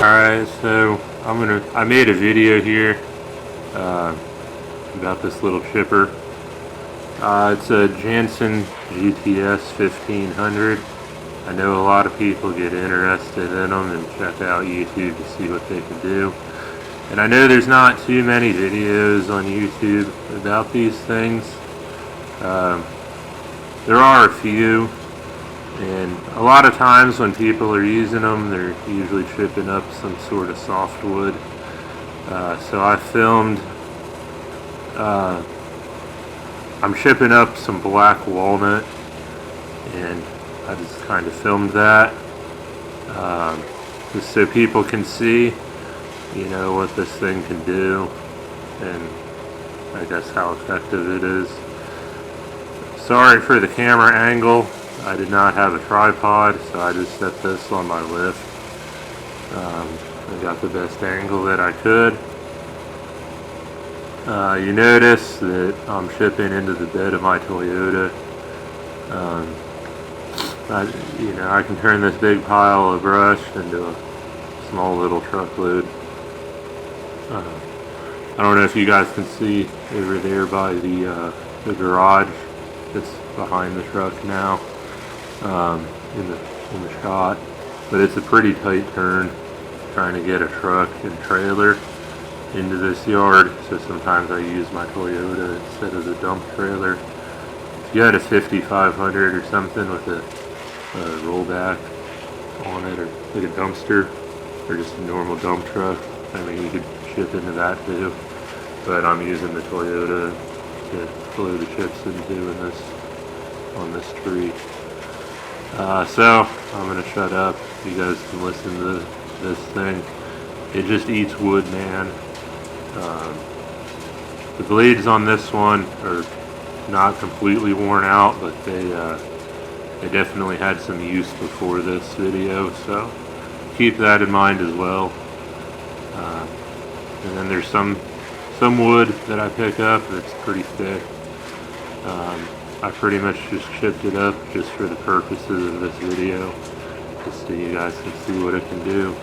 Alright, so I made a video here about this little chipper. It's a Jansen GTS-1500. I know a lot of people get interested in them and check out YouTube to see what they can do. And I know there's not too many videos on YouTube about these things. There are a few, and a lot of times when people are using them, they're usually chipping up some sort of softwood. So I filmed, I'm chipping up some black walnut, and I just kind of filmed that, just so people can see, you know, what this thing can do, and I guess how effective it is. Sorry for the camera angle. I did not have a tripod, so I just set this on my lift. I got the best angle that I could. You notice that I'm chipping into the bed of my Toyota. I can turn this big pile of brush into a small little truckload. I don't know if you guys can see over there by the garage that's behind the truck now, in the shot, but it's a pretty tight turn trying to get a truck and trailer into this yard, so sometimes I use my Toyota instead of the dump trailer. If you had a 5500 or something with a rollback on it, or like a dumpster, or just a normal dump truck, I mean, you could chip into that too, but I'm using the Toyota to blow the chips into on this tree. So I'm gonna shut up. You guys can listen to this thing. It just eats wood, man. The blades on this one are not completely worn out, but they definitely had some use before this video, so keep that in mind as well. And then there's some wood that I pick up that's pretty thick. I pretty much just chipped it up just for the purposes of this video, just so you guys can see what it can do.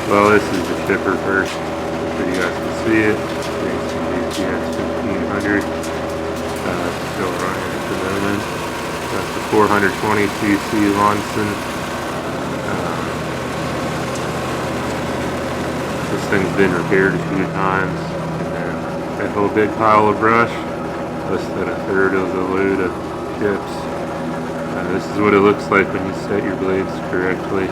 Well, this is the shipper first, so you guys can see it. Jansen GTS-1500. Still running at the moment. That's the 420cc Jansen. This thing's been repaired a few times, and then that whole big pile of brush, less than a third of the load of chips. This is what it looks like when you set your blades correctly.